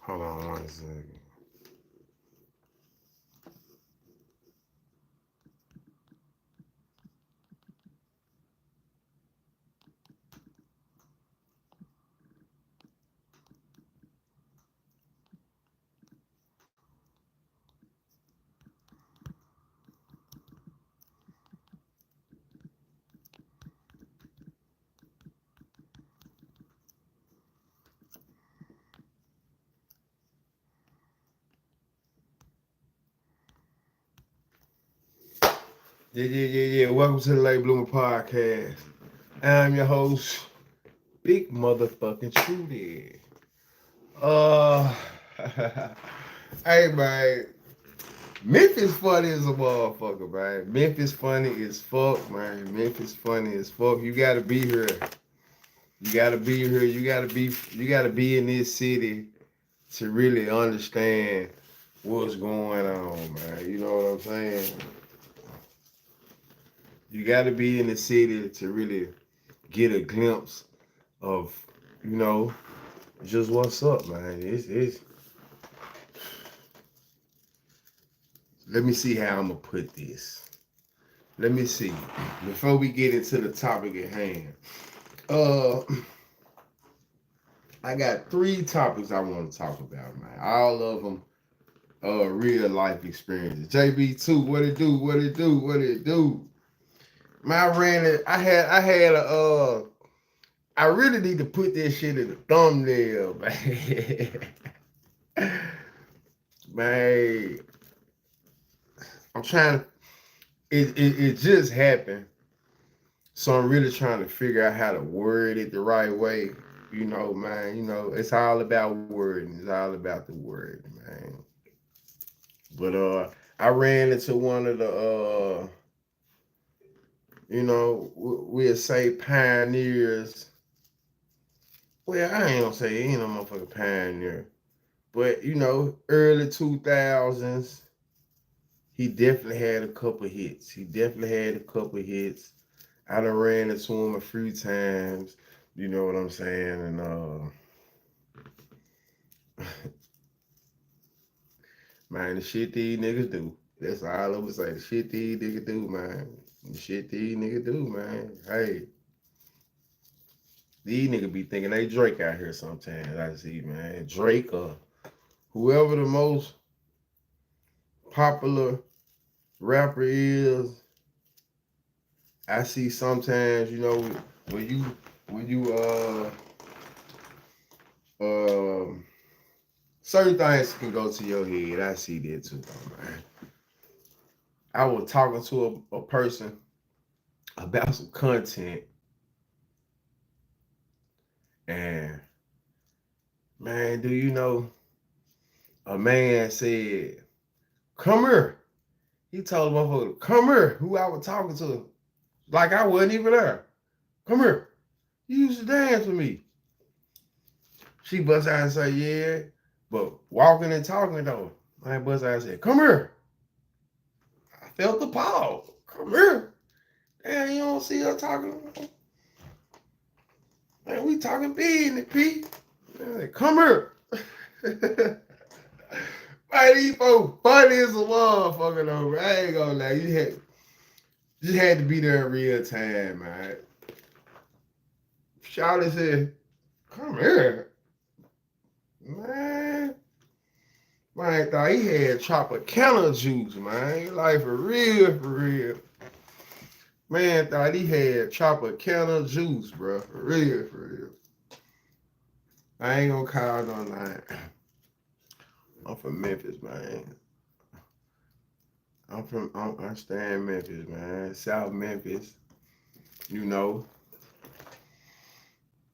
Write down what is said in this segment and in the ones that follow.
Hold on 1 second. Yeah. Welcome to the Late Bloomer Podcast. I'm your host, Big Motherfucking TruDat. Uh, hey man, Memphis funny as a motherfucker, man. Memphis funny as fuck, man. Memphis funny as fuck. You gotta be here. You gotta be here. You gotta be in this city to really understand what's going on, man. You know what I'm saying? You gotta be in the city to really get a glimpse of, you know, just what's up, man. It's let me see how I'm gonna put this. Let me see. Before we get into the topic at hand. Uh I got 3 topics I want to talk about, man. All of them real life experiences. JB2, what it do? What it do? What it do? Man, I ran it. I had a I really need to put this shit in the thumbnail, man. Man, I'm trying to it just happened. So I'm really trying to figure out how to word it the right way. You know, man, it's all about wording. It's all about the word, man. But I ran into one of the we'll say pioneers. Well, I ain't gonna say he ain't no motherfucking pioneer. But early 2000s, he definitely had a couple hits. I done ran into him a few times. You know what I'm saying? And man, the shit these niggas do. That's all I would say. The shit these niggas do, man. The shit these niggas do, man. Hey, these niggas be thinking they Drake out here sometimes. I see, man. Drake or whoever the most popular rapper is. I see sometimes, when you certain things can go to your head. I see that too, man. I was talking to a person about some content, and man, do you know a man said, "Come here." He told the motherfucker, "Come here." Who I was talking to, like I wasn't even there. "Come here. You used to dance with me." She bust out and say, "Yeah," but walking and talking though, I bust out and said, "Come here." I felt the pause. "Come here." Damn, you don't see her talking. Man, we talking business, P. "Come here." Man, these folks funny as a motherfucker though, man. I ain't gonna lie. You had to be there in real time, man. Charlie said, "Come here." Man, man, thought he had Tropicana juice, man. Like for real, for real. Man, thought he had Tropicana juice, bro. For real, for real. I ain't gonna call no name. I'm from Memphis, man. I stay in Memphis, man. South Memphis. You know.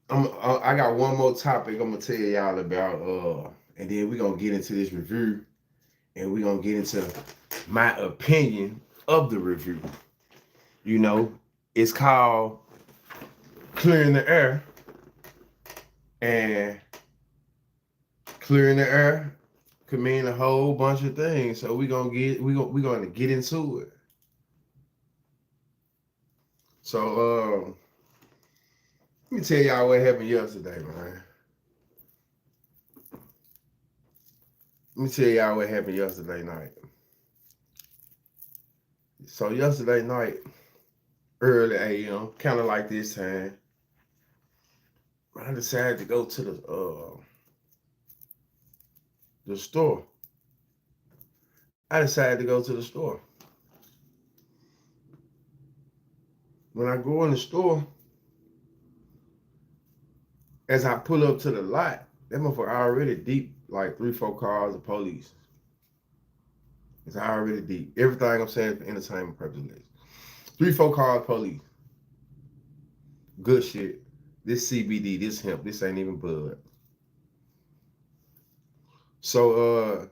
I got one more topic I'm gonna tell y'all about, and then we're gonna get into this review, and we're gonna get into my opinion of the review. You know, it's called Clearing the Air, and clearing the air could mean a whole bunch of things. So we're gonna get into it. So let me tell y'all what happened yesterday, man. Let me tell y'all what happened yesterday night. So yesterday night, early AM, kind of like this time, I decided to go to the store. I decided to go to the store. When I go in the store, as I pull up to the lot, that motherfucker already deep, like 3-4 cars of police. It's already deep. Everything I'm saying for entertainment purposes. 3-4 cars police. Good shit. This CBD, this hemp, this ain't even bud. So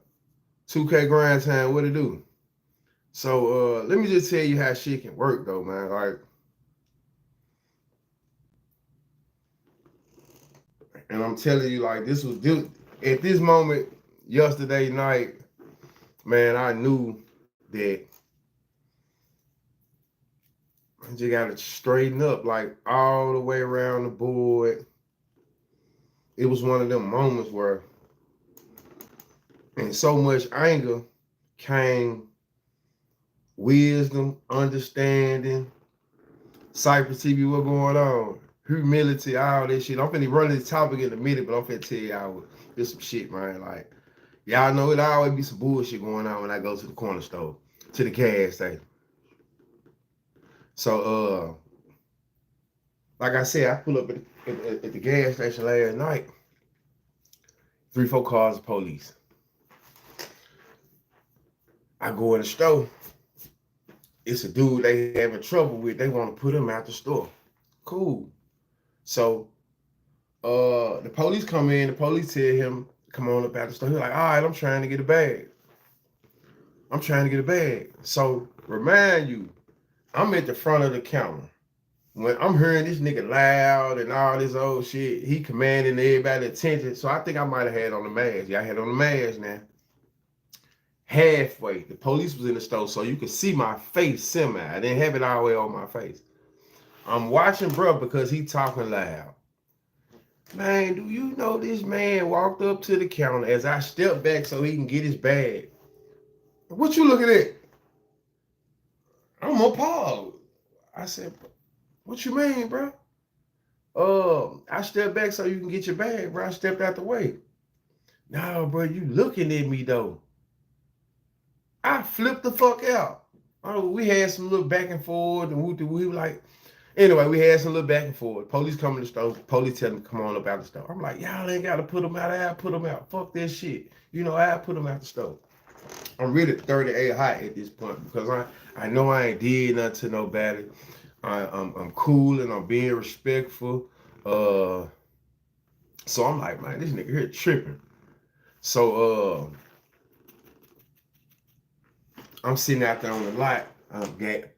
2K grind time, what it do? So let me just tell you how shit can work though, man. Like, and I'm telling you, like, this was at this moment yesterday night, man, I knew that I just gotta straighten up, like, all the way around the board. It was one of them moments where, and so much anger came wisdom, understanding, Cypress TV, what going on? Humility, all that shit. I'm finna run this topic in a minute, but I'm finna tell y'all this some shit, man. Like, y'all know it always be some bullshit going on when I go to the corner store, to the gas station. So, like I said, I pull up at the gas station last night. 3-4 cars of police. I go in the store. It's a dude they having trouble with. They want to put him out the store. Cool. So, the police come in. The police tell him, come on up out the store. He's like, all right, I'm trying to get a bag. I'm trying to get a bag. So, remind you, I'm at the front of the counter. When I'm hearing this nigga loud and all this old shit, he commanding everybody's attention. So I think I might have had on the mask. Yeah, I had on the mask now. Halfway, the police was in the store, so you could see my face semi. I didn't have it all the way on my face. I'm watching bro because he talking loud. Man, do you know this man walked up to the counter as I stepped back so he can get his bag? What you looking at? I'm appalled. I said, what you mean, bro? I stepped back so you can get your bag, bro. I stepped out the way. No, bro, you looking at me though. I flipped the fuck out. Oh, we had some little back and forth, and we were like, anyway, we had some little back and forth. Police come in the store. Police tell me, come on up out the store. I'm like, y'all ain't got to put them out. I put them out. Fuck that shit. You know, I put them out the store. I'm really 38 hot at this point because I know I ain't did nothing to nobody. I'm cool and I'm being respectful. So I'm like, man, this nigga here tripping. So I'm sitting out there on the lot.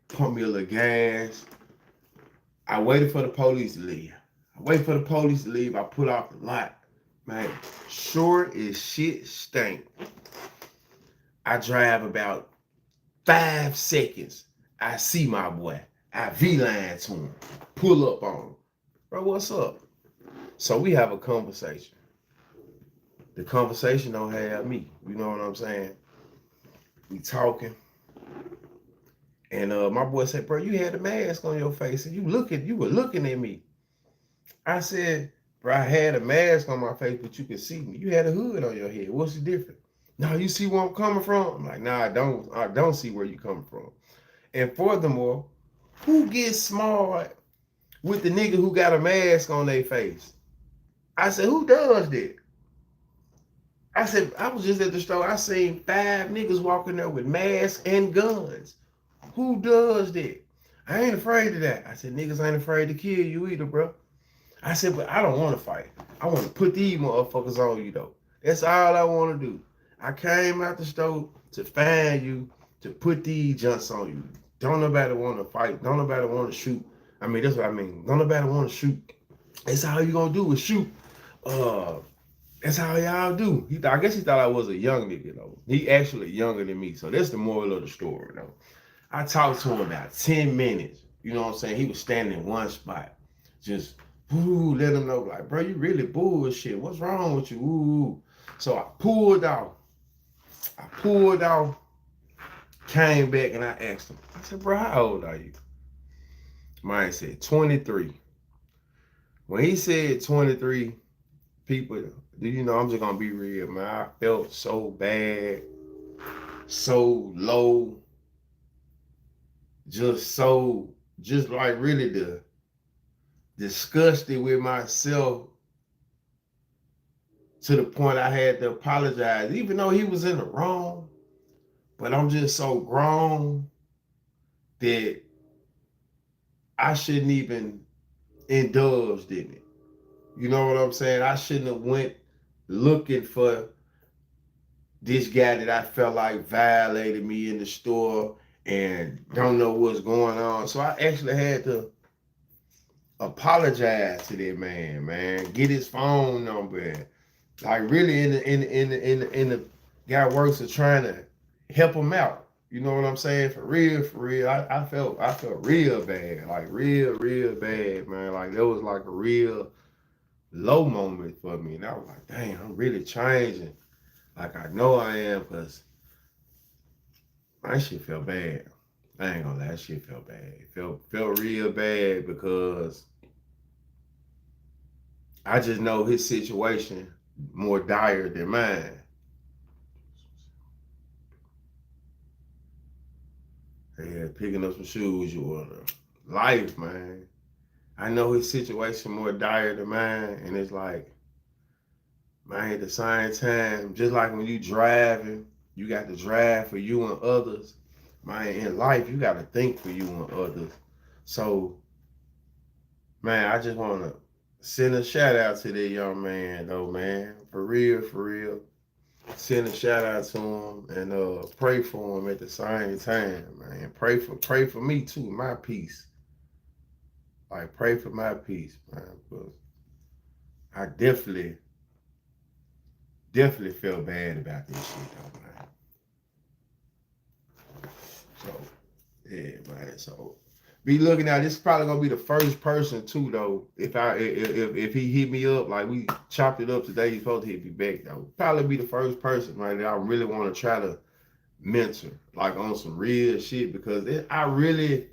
Pump me a little gas. I waited for the police to leave. I put off the lot. Man, short as shit stank. I drive about 5 seconds. I see my boy. I V-line to him. Pull up on him. Bro, what's up? So we have a conversation. The conversation don't have me. You know what I'm saying? We talking. And my boy said, bro, you had a mask on your face and you were looking at me. I said, bro, I had a mask on my face, but you could see me. You had a hood on your head. What's the difference? Now you see where I'm coming from? I'm like, nah, I don't see where you coming from. And furthermore, who gets smart with the nigga who got a mask on their face? I said, who does that? I said, I was just at the store. I seen 5 niggas walking there with masks and guns. Who does that? I ain't afraid of that. I said, niggas ain't afraid to kill you either, bro. I said, but I don't want to fight. I want to put these motherfuckers on you, though. That's all I want to do. I came out the store to find you, to put these junks on you. Don't nobody want to fight. Don't nobody want to shoot. I mean, that's what I mean. Don't nobody want to shoot. That's all you going to do is shoot. That's how y'all do. I guess he thought I was a young nigga, though. He actually younger than me. So that's the moral of the story, though. I talked to him about 10 minutes. You know what I'm saying? He was standing in one spot. Just, let him know, like, bro, you really bullshit. What's wrong with you? So I pulled out. I pulled off, came back, and I asked him. I said, bro, how old are you? Mine said 23. When he said 23, people, do you know, I'm just gonna be real, man. I felt so bad, so low, just like really disgusted with myself to the point I had to apologize, even though he was in the wrong. But I'm just so grown that I shouldn't even indulged in it. You know what I'm saying? I shouldn't have went looking for this guy that I felt like violated me in the store and don't know what's going on. So I actually had to apologize to that man, get his phone number. Like really in the guy works of trying to help him out. You know what I'm saying? For real. I felt real bad. Like real bad, man. Like that was like a real low moment for me. And I was like, dang, I'm really changing. Like I know I am, because my shit felt bad. I ain't gonna lie, that shit felt bad. It felt real bad because I just know his situation more dire than mine. Yeah, picking up some shoes you order. Life, man. I know his situation more dire than mine, and it's like, man, at the same time, just like when you driving, you got to drive for you and others. Man, in life, you got to think for you and others. So, man, I just want to send a shout out to that young man, though, man. For real. Send a shout out to him and pray for him at the same time, man. Pray for me too, my peace. Like pray for my peace, man. Because I definitely feel bad about this shit, though, man. So yeah, man. So be looking at this. Is probably gonna be the first person too, though. If he hit me up, like we chopped it up today, he's supposed to hit me back. Though probably be the first person, right? That I really want to try to mentor, like on some real shit, because I really,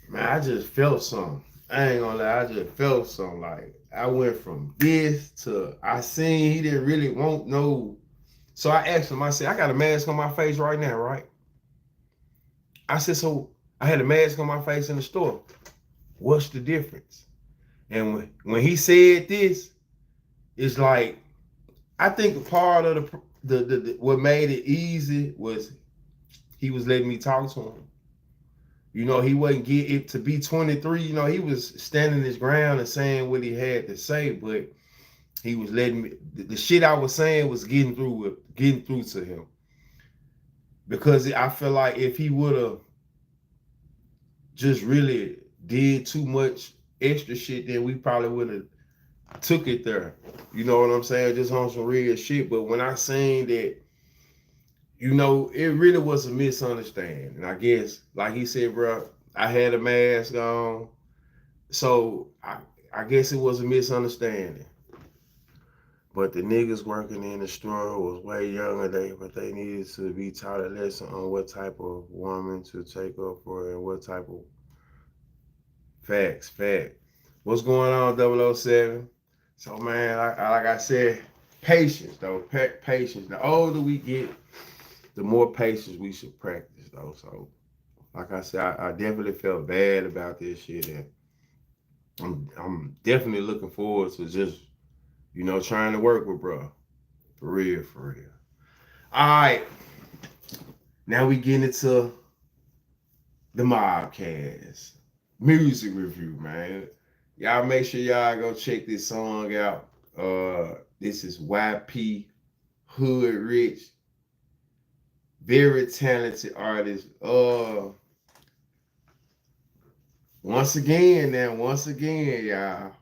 man, I just felt something. I ain't gonna lie, I just felt something. Like I went from this to I seen he didn't really want no. So I asked him. I said, I got a mask on my face right now, right? I said, so I had a mask on my face in the store. What's the difference? And when he said this, it's like I think part of the what made it easy was he was letting me talk to him. You know, he wasn't get it to be 23. You know, he was standing his ground and saying what he had to say, but he was letting me. The shit I was saying was getting through to him, because I feel like if he would have just really did too much extra shit, then we probably would have took it there. You know what I'm saying? Just on some real shit. But when I seen that, you know, it really was a misunderstanding. And I guess, like he said, bro, I had a mask on. So I guess it was a misunderstanding. But the niggas working in the store was way younger, but they needed to be taught a lesson on what type of woman to take up for and what type of fact. What's going on, 007? So man, like I said, patience though, patience. The older we get, the more patience we should practice though. So like I said, I definitely felt bad about this shit, and I'm definitely looking forward to just, you know, trying to work with bro. For real. All right. Now we get into the Mobcast music review, man. Y'all make sure y'all go check this song out. This is YP Hood Rich. Very talented artist. Once again, y'all.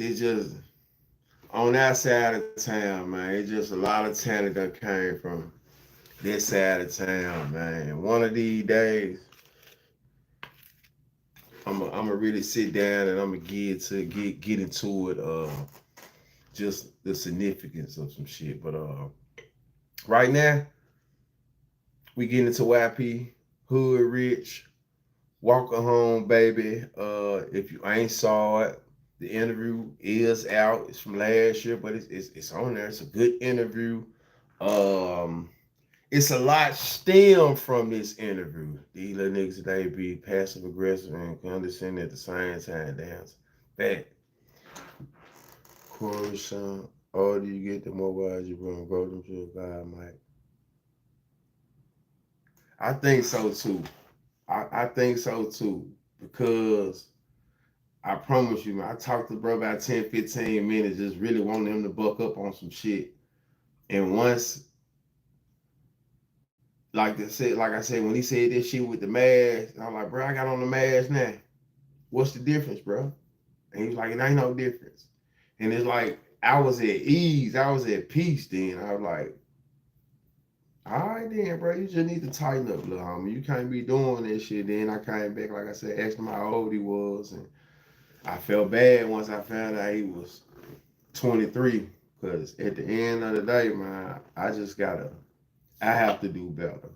It's just on that side of town, man. It's just a lot of talent that came from this side of town, man. One of these days, I'm really sit down and I'm gonna get into it. Just the significance of some shit. But right now we get into YP Hood Rich Walker Home, baby. If you ain't saw it, the interview is out. It's from last year, but it's on there. It's a good interview. Um, it's a lot stem from this interview. These little niggas today be passive aggressive and condescending at the same time. Damn, that Coruscant. Older you get, the more wise you run. Grow them to a God, Mike. I think so too. I think so too. Because I promise you, man, I talked to bro about 10, 15 minutes, just really wanting him to buck up on some shit. And once, like I said, when he said this shit with the mask, I'm like, bro, I got on the mask now. What's the difference, bro? And he was like, it ain't no difference. And it's like, I was at ease. I was at peace then. I was like, all right then, bro, you just need to tighten up, little homie. You can't be doing this shit. Then I came back, like I said, asked him how old he was. And I felt bad once I found out he was 23. Because at the end of the day, man, I have to do better.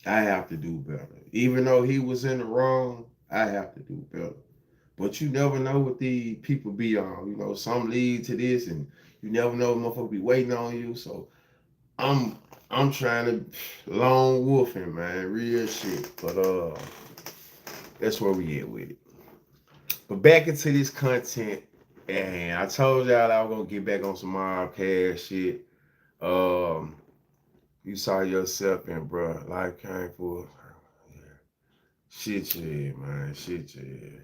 I have to do better. Even though he was in the wrong, I have to do better. But you never know what the people be on. You know, some lead to this, and you never know motherfucker be waiting on you. So I'm I'm trying to lone wolfing, man, real shit. But that's where we at with it. But back into this content, and I told y'all I was gonna get back on some podcast shit. Um, you saw yourself in, bro. Life came for yeah. Shit, yeah, man. Shit, yeah.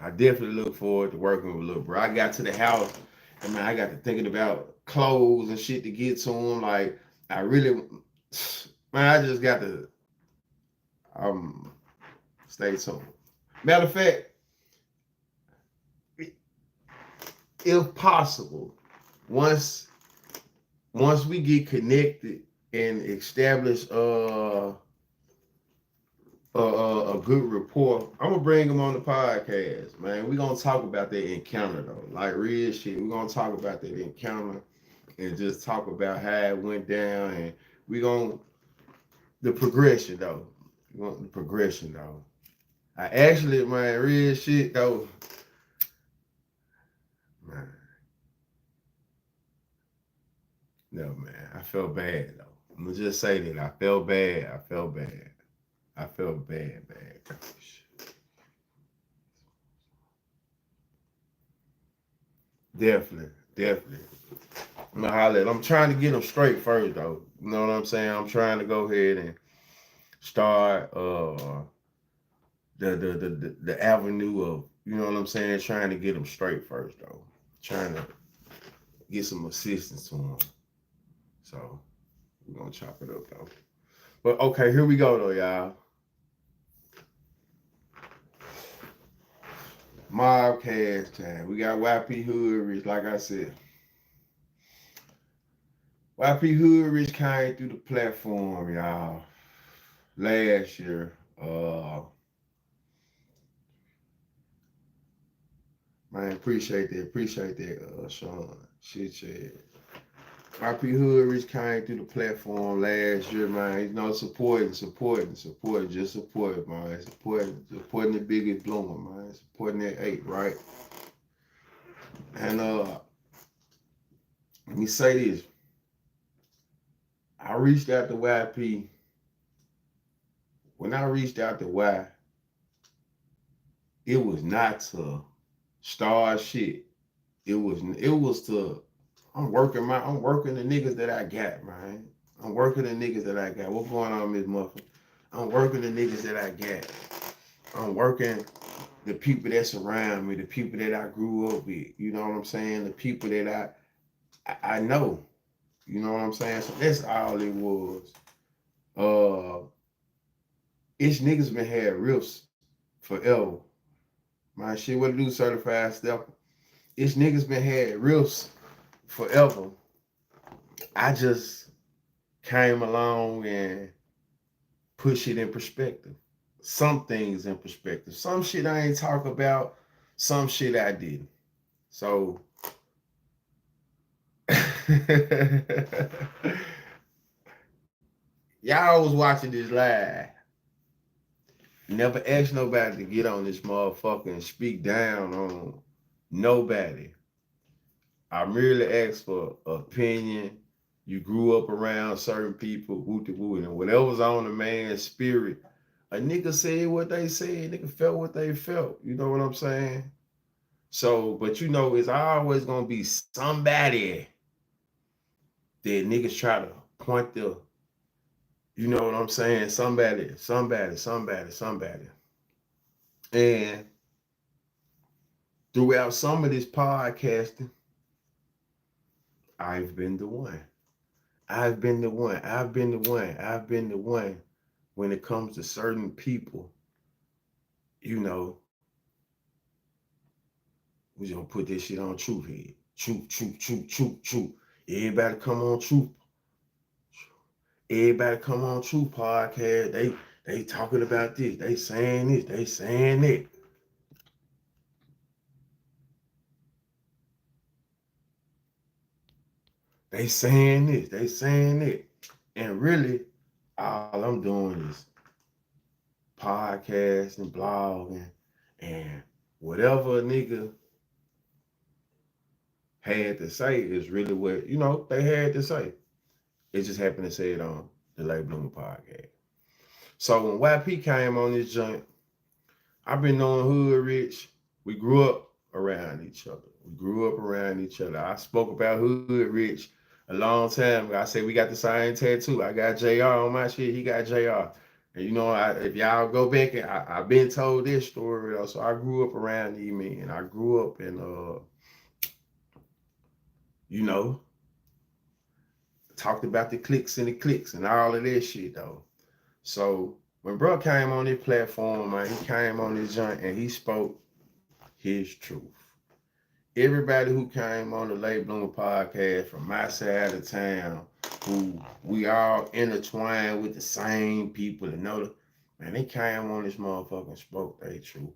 I definitely look forward to working with little bro. I got to the house, and man, I got to thinking about clothes and shit to get to him. Like, I really, man, I just got to um stay tuned. Matter of fact, if possible, once once we get connected and establish a good rapport, I'm gonna bring him on the podcast, man. We gonna talk about that encounter though, like real shit. We gonna talk about that encounter and just talk about how it went down, and we gonna the progression though. We want the progression though. I actually, man, real shit though, man. No, man, I felt bad though. I'm gonna just say that I felt bad. I felt bad. I felt bad, bad. Definitely, definitely. I'm trying to get them straight first, though. You know what I'm saying? I'm trying to go ahead and start the avenue of, you know what I'm saying, trying to get them straight first, though. Trying to get some assistance to them. So we're gonna chop it up though. But okay, here we go though, y'all. Mobcast time. We got YP Hood Rich, like I said. YP Hood Rich came through the platform, y'all, last year. Man, appreciate that, Sean. Shit, yeah. YP Hood Rich came through the platform last year, man. You know, supporting, just support, man. Supporting the biggest bloomer, man. Supporting that 8, right? And let me say this. I reached out to YP. When I reached out to Y, it was not to start shit. It was to I'm working the niggas that I got, man. I'm working the niggas that I got. What's going on, Miss Muffin? I'm working the niggas that I got. I'm working the people that surround me, the people that I grew up with. You know what I'm saying? The people that I know. You know what I'm saying? So that's all it was. Uh, it's niggas been had riffs forever. My shit, what to do, certified stepper. It's niggas been had riffs forever. I just came along and push it in perspective. some things in perspective. Some shit I ain't talk about, some shit I didn't. So y'all was watching this live. Never asked nobody to get on this motherfucker and speak down on nobody. I merely asked for opinion. You grew up around certain people, woo to woo, and whatever's on the man's spirit, a nigga said what they said, nigga felt what they felt. You know what I'm saying? So, but you know, it's always gonna be somebody that niggas try to point the, you know what I'm saying? Somebody. And throughout some of this podcasting, I've been the one. I've been the one. When it comes to certain people, you know, we gonna put this shit on truth head. Truth. Everybody come on truth. Everybody come on truth podcast. They talking about this. They saying this. They saying that. They saying this. They saying it. And really, all I'm doing is podcasting, blogging, and whatever a nigga had to say is really what, you know, they had to say. It just happened to say it on the Late Bloomer podcast. So when YP came on this joint, I've been knowing Hood Rich. We grew up around each other. I spoke about Hood Rich a long time ago. I said we got the same tattoo. I got JR on my shit. He got JR. And you know, if y'all go back, and I've been told this story. So I grew up around these men. I grew up in, you know, talked about the cliques and all of that shit though. So when bro came on this platform, man, he came on this joint and he spoke his truth. Everybody who came on the Late Bloomer podcast from my side of town, who we all intertwined with the same people and know, man, they came on this motherfucker and spoke their truth.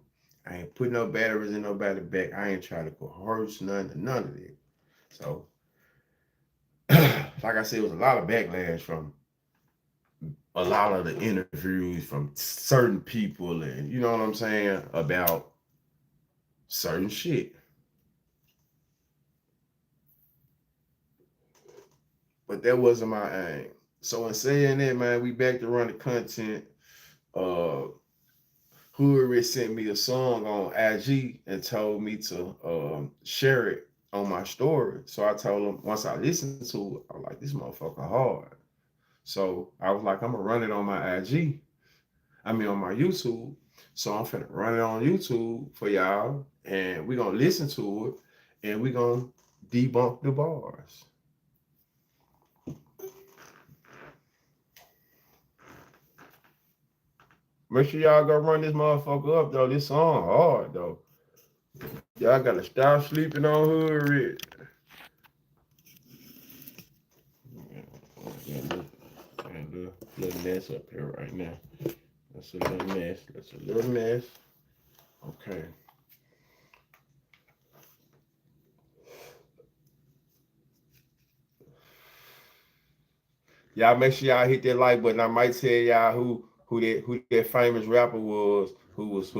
I ain't put no batteries in nobody back. I ain't trying to coerce none of that. So, like I said, it was a lot of backlash from a lot of the interviews from certain people, and you know what I'm saying, about certain shit. But that wasn't my aim. So in saying that, man, we back to run the content. Hood sent me a song on IG and told me to share it on my story. So I told him, once I listened to it, I was like, this motherfucker hard. So I was like, I'm gonna run it on my IG. On my YouTube. So I'm finna run it on YouTube for y'all, and we're gonna listen to it, and we're gonna debunk the bars. Make sure y'all go run this motherfucker up though. This song hard though. Y'all gotta stop sleeping on Hood Rich. Little mess up here right now. That's a little mess. Okay. Y'all make sure y'all hit that like button. I might tell y'all who that famous rapper was who was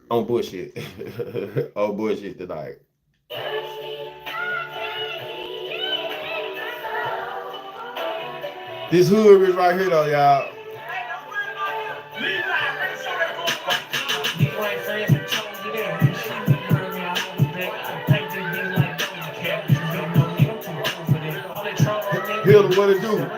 on bullshit. On bullshit tonight. This Hood Rich right here though, y'all. Here's what it do.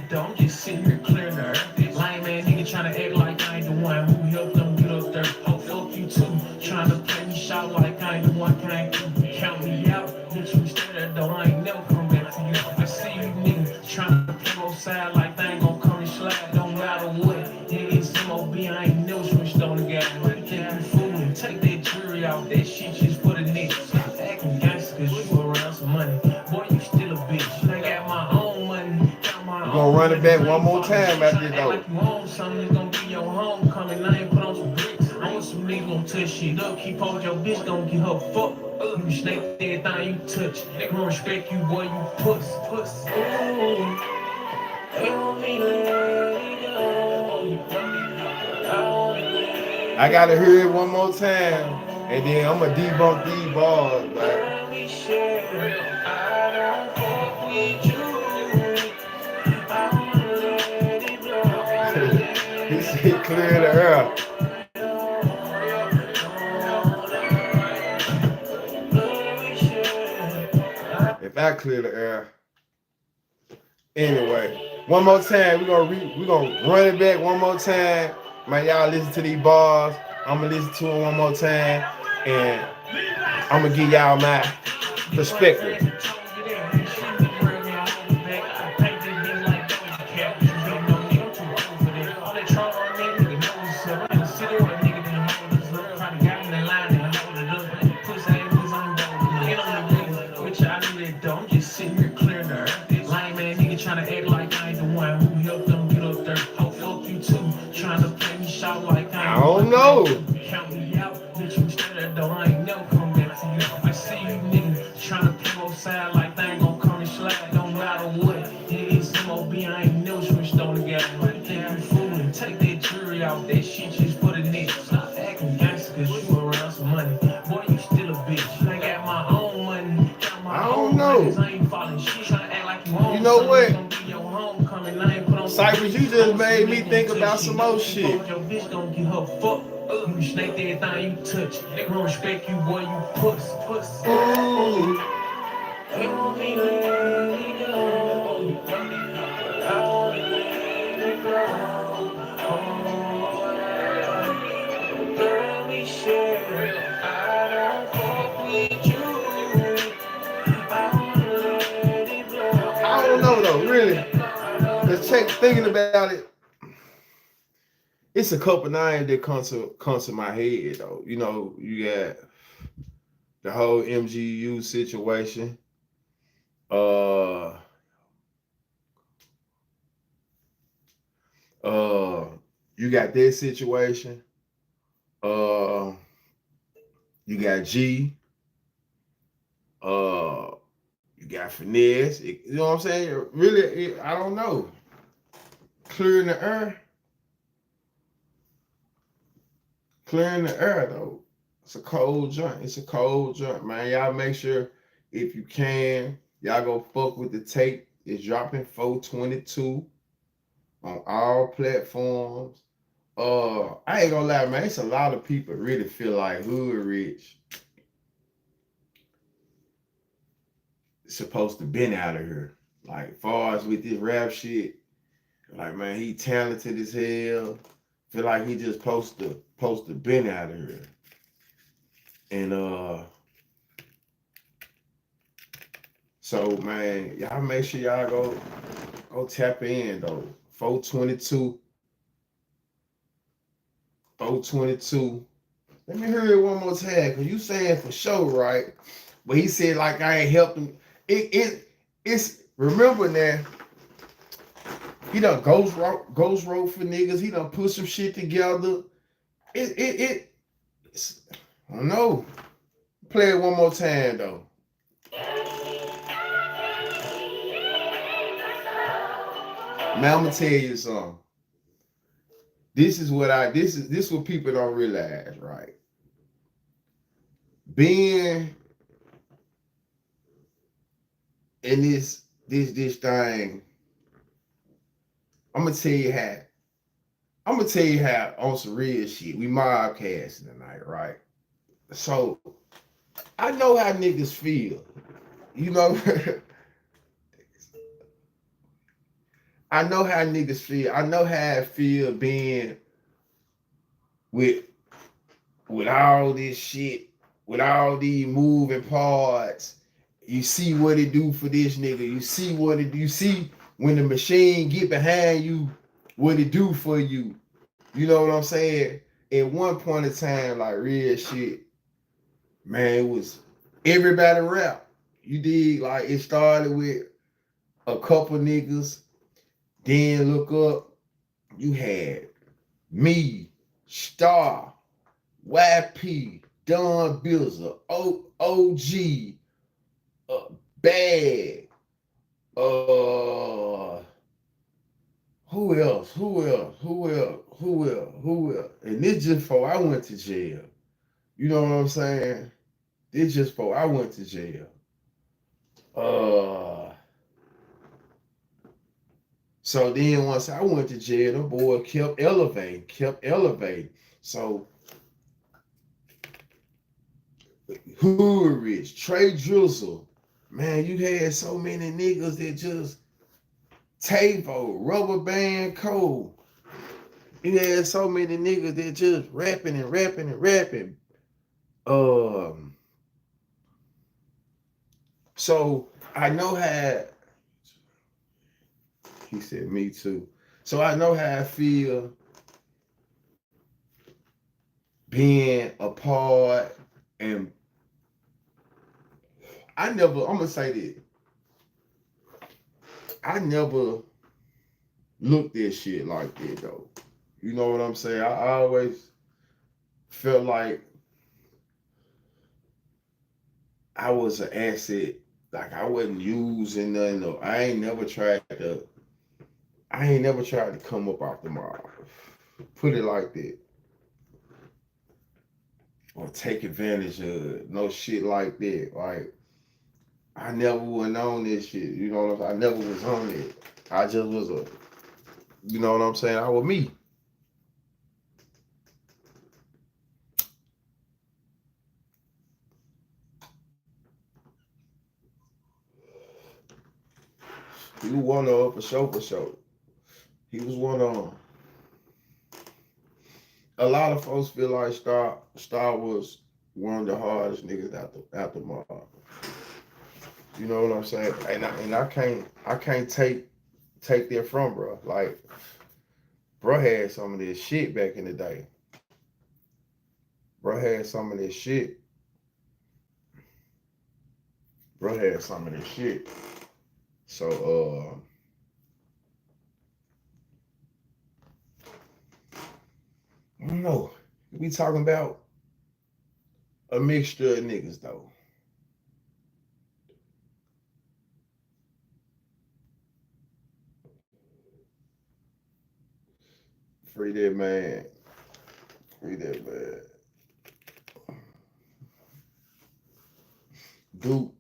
Don't just sit here clearing the earth. Lying man nigga trying to act like I ain't the one who helped them get up there. Oh, fuck you too. Trying to play me shot like I ain't the one can't count me out. Bitch, you stay there though, I ain't never come back to you. I see you niggas trying to play both sides like they ain't gonna come and slide. Don't matter what. Nigga, it's MOB, I ain't never switched on the guy. Think you fooling. Take that jury out, that shit. gonna run it back one more time after this though. Like you own something, it's gonna be your homecoming. I ain't put on some bricks. I want some niggas gonna touch shit up. Keep hold your bitch, gonna get her fucked. You snake everything you touch. They gonna respect you, boy, you puss. Ooh, they want me to let it go. I gotta hear it one more time, and then I'm gonna debunk these bars, like. He said clear the air. If I clear the air. Anyway, one more time, we gonna run it back one more time. Man, y'all listen to these bars. I'm gonna listen to them one more time, and I'm gonna give y'all my perspective. I'm just sitting here clearing the earth. Lame man nigga trying to act like I ain't the one who helped them get up there. Oh, fuck you too. Trying to play me shot like I ain't don't know. Count me out. Bitch, you still there though. I ain't never come back to you. I see you niggas trying to play both sides like they ain't gonna come and slide. Don't matter what. It's MOB. I ain't never switched on the guy. I think you fooling. Take that jury out. That shit just for the niggas. Stop acting gangster cause you around some money. Boy, you still a bitch. I got my own money. I don't know. You know what? Cypress, you just made me think about some more shit. Your bitch gonna get her fucked. You snake everything you touch. They gonna respect you, boy, you puss. Ooh. They want me to let it go. I wanna let it go. Girl, we share. I don't fuck with you. I don't know though, really. Let's check thinking about it. It's a couple names that comes to my head though. You know, you got the whole MGU situation. You got that situation. You got G. You got Finesse. You know what I'm saying? Really, I don't know. Clearing the air. Clearing the air though. It's a cold joint. It's a cold joint, man. Y'all make sure if you can, y'all go fuck with the tape. It's dropping 4/22 on all platforms. I ain't gonna lie, man. It's a lot of people really feel like Hood Rich supposed to been out of here. Like far as with this rap shit, like man, he talented as hell. Feel like he just supposed to been out of here. And so man, y'all make sure y'all go tap in though. 4/22. 4/22. Let me hear it one more time, cause you saying for sure, right? But he said like I ain't helped him. It's remember now. He done ghost wrote for niggas. He done put some shit together. It's, I don't know. Play it one more time though. Man, I'm gonna tell you something. This is what people don't realize, right? Being in this thing, I'm gonna tell you how on some real shit. We mobcasting tonight, right? So I know how niggas feel. You know, I know how niggas feel. I know how it feel being with all this shit, with all these moving parts. You see what it do for this nigga. You see when the machine get behind you, what it do for you. You know what I'm saying? At one point in time, like real shit, man, it was everybody rap. You dig? Like it started with a couple niggas. Then look up, you had me, Star, YP, Don Bilzer, OG, Bad, uh, who else? Who else? Who else? Who else? Who else? And this just before I went to jail. You know what I'm saying? This just before I went to jail. Uh, so then once I went to jail, the boy kept elevating, kept elevating. So Hood Rich, Trey Drizzle, man, you had so many niggas that just Tavo, Rubber Band Cole. You had so many niggas that just rapping and rapping and rapping. Um, so I know how he said me too. So I know how I feel being a part and I'm gonna say this. I never looked at shit like that though. You know what I'm saying? I always felt like I was an asset. Like I wasn't using nothing. No, I ain't never tried to come up off the mob. Put it like that. Or take advantage of it. No shit like that. Like I never went on this shit. You know what I'm saying? I never was on it. I just was you know what I'm saying? I was me. He was one of for sure, for sure. He was one of. A lot of folks feel like Star was one of the hardest niggas out the mob. You know what I'm saying? And I can't take that from bro. Like bro had some of this shit back in the day. Bro had some of this shit. Bro had some of this shit. So I don't know. We talking about a mixture of niggas though. Free that man. Free that man. Duke,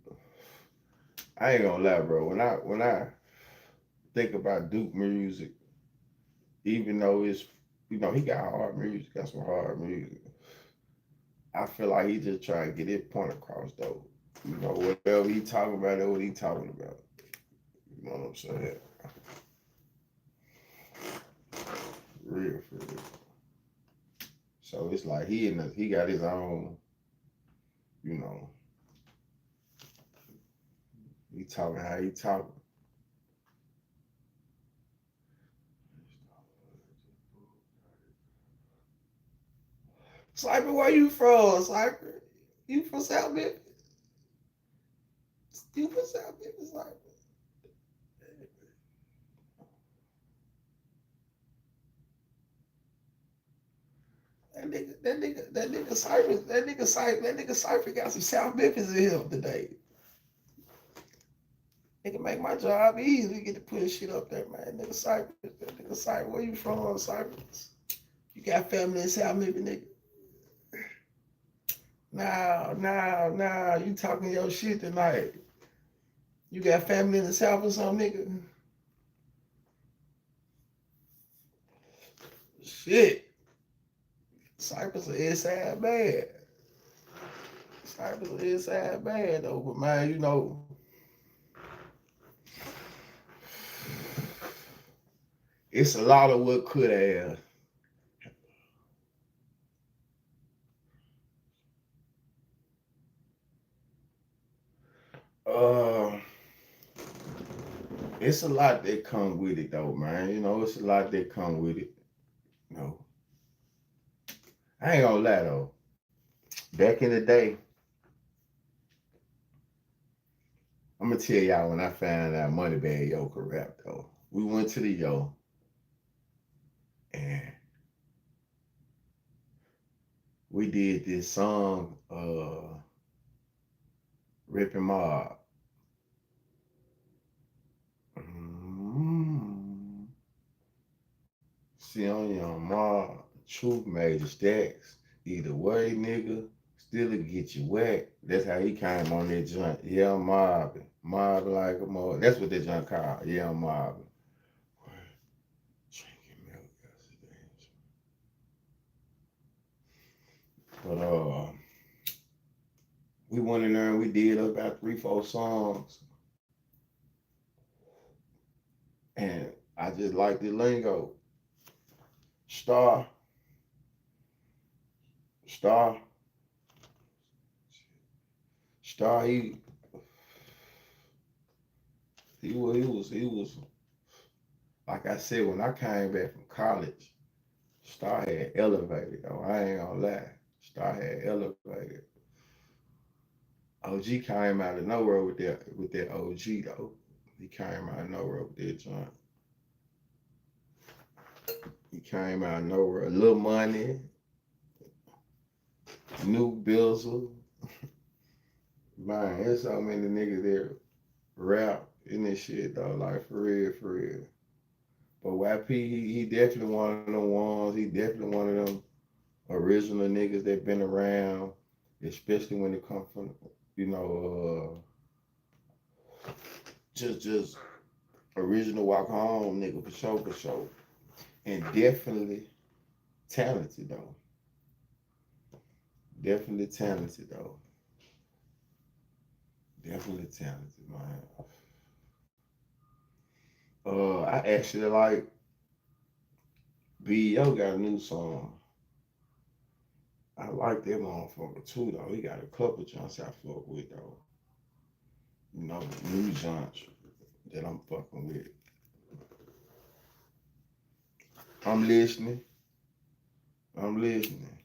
I ain't gonna lie, bro. When I think about Duke music, even though it's he got hard music, got some hard music. I feel like he just trying to get his point across though. Whatever he talking about, that's what he talking about. You know what I'm saying? Real for real. So it's like he got his own, you know, he talking how he talking. Cypher, where you from, Cypher? You from South Memphis? You from South Memphis, Cypher? That nigga Cypher got some South Memphis in him today. It can make my job easy. We get to put shit up there, man. That nigga Cypher, where you from, Cypress? You got family in South Memphis, nigga? Now, you talking your shit tonight. You got family in the South or something, nigga? Shit. Cypress is inside bad. Cypress is inside bad, though. But, man, it's a lot of what could have. Uh, it's a lot that come with it though, man. It's a lot that come with it. You know, I ain't gonna lie though. Back in the day, I'm gonna tell y'all when I found out Moneybag Yo could rap though. We went to the yo and we did this song, Rippin' Mob. Mm. See on your mob, truth major stacks. Either way, nigga, still to get you wet. That's how he came on that joint. Yeah, I'm mobbing. Mobbing like a mob. That's what that joint called. Yeah, I'm mobbing. Drinking milk yesterday. But we went in there and we did about 3, 4 songs. And I just like the lingo. Star, star, star, he was like I said, when I came back from college, Star had elevated though. I ain't gonna lie. Star had elevated. OG came out of nowhere with that OG though. He came out of nowhere with that joint. He came out of nowhere. Little money, new Bizzle. Man, there's so many niggas that rap in this shit though. Like for real, for real. But YP, he definitely one of them ones. He definitely one of them original niggas that been around, especially when it comes from, you know, just original walk home nigga for sure, for sure. And definitely talented though. Definitely talented though. Definitely talented, man. I actually like B.O. got a new song. I like that motherfucker too though. He got a couple joints I fuck with though. You know, new joints that I'm fucking with. I'm listening. I'm listening.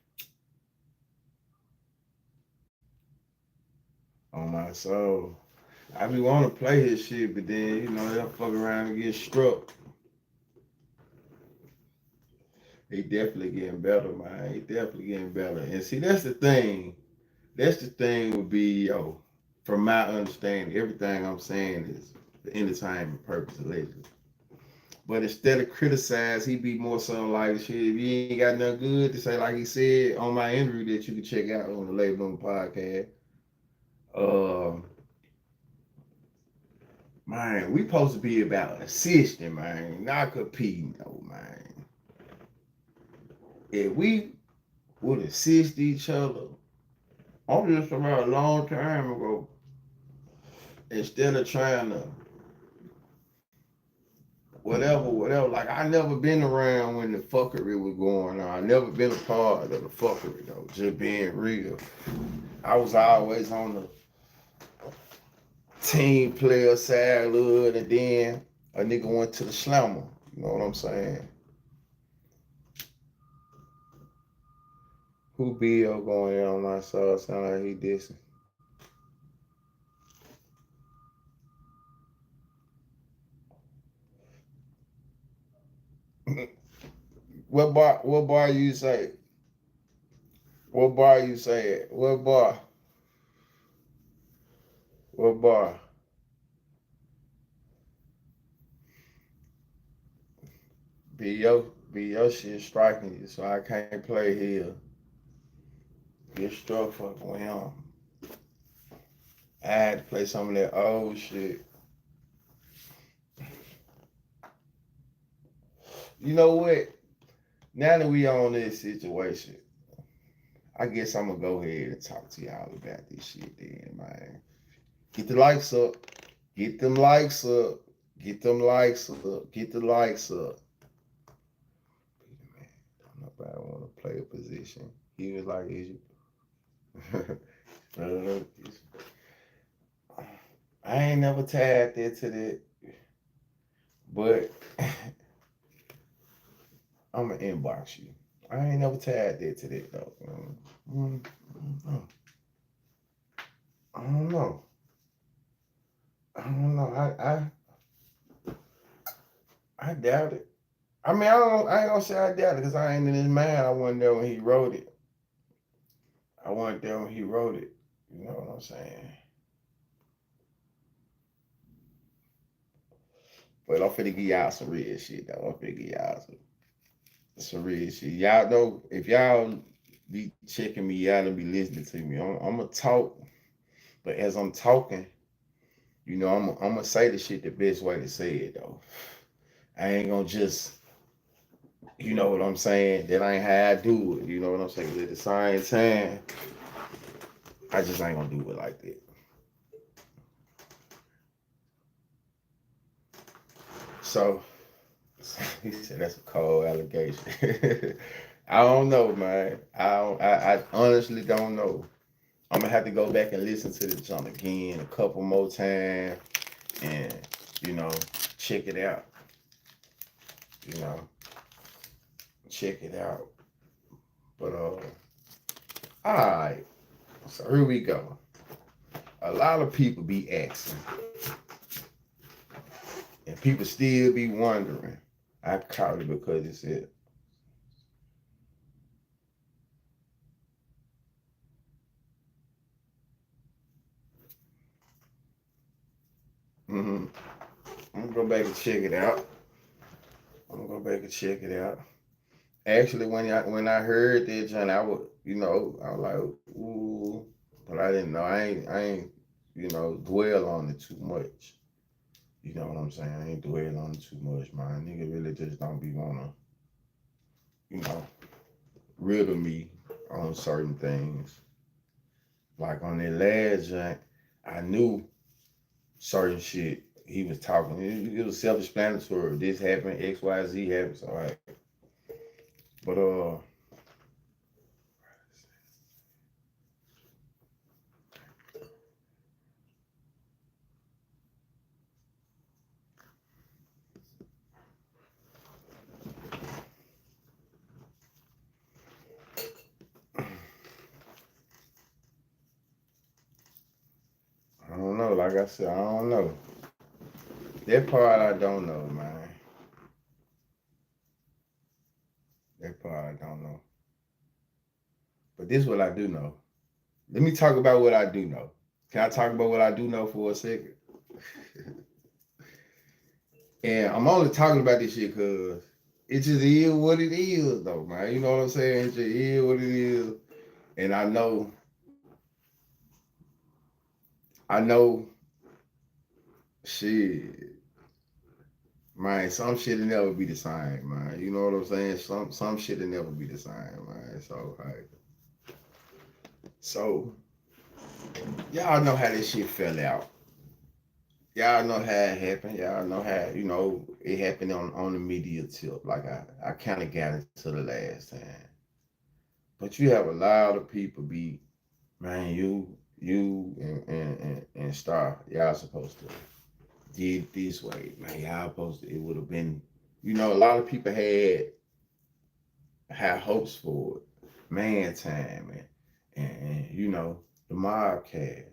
On my soul. I be want to play his shit, but then you know they'll fuck around and get struck. He definitely getting better, man. He definitely getting better. And see, that's the thing. That's the thing with BEO. From my understanding, everything I'm saying is the entertainment purpose allegedly. But instead of criticize, he be more so like shit. If you ain't got nothing good to say, like he said on my interview that you can check out on the Label on the podcast. Uh, man, we supposed to be about assisting, man, not competing, though, man. If we would assist each other, I'm just about a long time ago, instead of trying to whatever. Like I never been around when the fuckery was going on. I never been a part of the fuckery though. Just being real, I was always on the team player side of it, and then a nigga went to the slammer. You know what I'm saying? Who Bill going in on my side? Sound like he dissing. What bar? What bar you say? What bar you say it? What bar? What bar? Be your shit striking you, so I can't play here. Get struck fucking with him. I had to play some of that old shit. You know what? Now that we on this situation, I guess I'm gonna go ahead and talk to y'all about this shit then, man. Get the likes up. Get them likes up. Get them likes up. Get the likes up. Man, don't nobody want to play a position. He was like, is you? I ain't never tapped into that, but I'm gonna inbox you. I ain't never tapped into that though. Mm, mm, I don't know. I don't know. I doubt it. I mean, I ain't gonna say I doubt it because I ain't in his mind. I wasn't there when he wrote it. I wasn't there when he wrote it. You know what I'm saying? But I'm finna give y'all some real shit though. I'm finna give y'all some real shit. Y'all know if y'all be checking me out and be listening to me, I'm gonna talk. But as I'm talking, I'm gonna say the shit the best way to say it though. I ain't gonna just, you know what I'm saying? That ain't how I do it. You know what I'm saying? At the same time, I just ain't gonna do it like that. So he said that's a cold allegation. I don't know, man. I honestly don't know. I'm gonna have to go back and listen to the song again a couple more times and you know check it out. You know, check it out. But all right. So here we go. A lot of people be asking, and people still be wondering. I caught it because it said, mm-hmm. I'm gonna go back and check it out. I'm gonna go back and check it out. Actually, when I heard that, John, I was like, ooh, but I didn't know. I ain't, dwell on it too much. You know what I'm saying? I ain't dwell on it too much, man. Nigga really just don't be wanna, you know, riddle me on certain things. Like on that last joint, I knew certain shit he was talking. It was self-explanatory. This happened, X, Y, Z happened. So, all right. But I don't know. Like I said, I don't know. That part I don't know, man. That part I don't know. But this is what I do know. Let me talk about what I do know. Can I talk about what I do know for a second? And I'm only talking about this shit because it just is what it is, though, man. You know what I'm saying? It just is what it is. And I know, shit, man. Some shit'll never be the same, man. You know what I'm saying? Some shit'll never be the same, man. So y'all know how this shit fell out. Y'all know how it happened. Y'all know how it happened on the media tip. Like I kind of got it to the last time. But you have a lot of people be, man, you and Star, y'all supposed to did this way, man. Y'all supposed to. It would have been, a lot of people had hopes for it, man time and the mob cast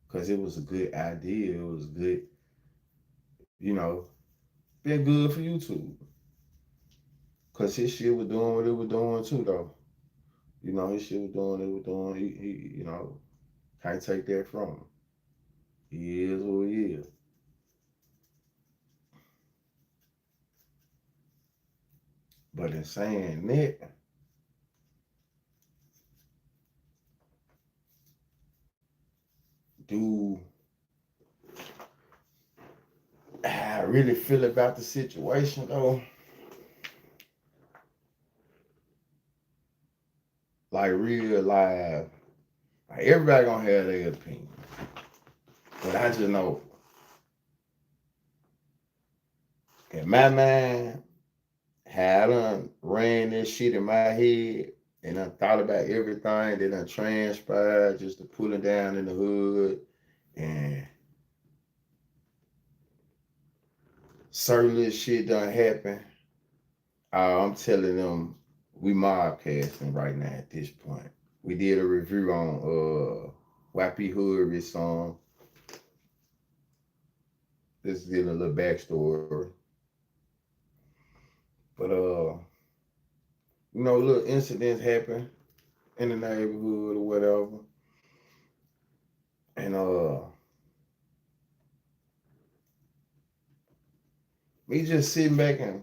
because it was a good idea. It was good, you know, been good for YouTube because his shit was doing what it was doing too, though. His shit was doing what it was doing. He can't take that from him. He is who he is. But in saying that, do I really feel about the situation though? Like real live, like everybody gonna have their opinion. But I just know in my mind, how I done ran this shit in my head and I thought about everything that done transpired just to pull it down in the hood and certain little shit done happen. I'm telling them we mob casting right now at this point. We did a review on YP Hood song. This is a little backstory. But little incidents happen in the neighborhood or whatever. And me just sitting back and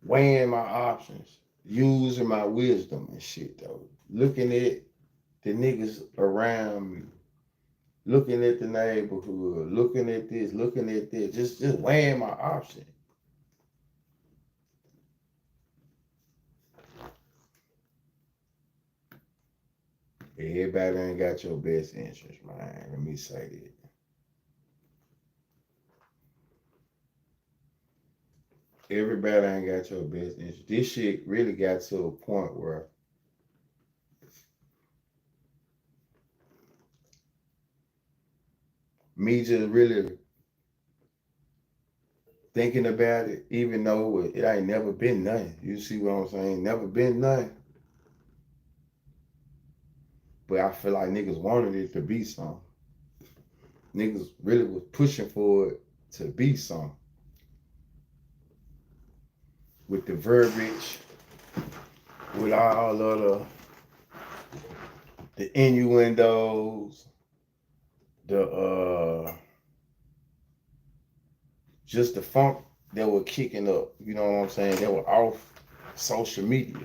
weighing my options, using my wisdom and shit though. Looking at the niggas around me, looking at the neighborhood, looking at this, looking at this, just weighing my options. Everybody ain't got your best interest, man. Let me say that. Everybody ain't got your best interest. This shit really got to a point where me just really thinking about it, even though it ain't never been nothing. You see what I'm saying? Never been nothing. But I feel like niggas wanted it to be something. Niggas really was pushing for it to be something. With the verbiage, with all of the innuendos, the just the funk that were kicking up, you know what I'm saying? That were off social media.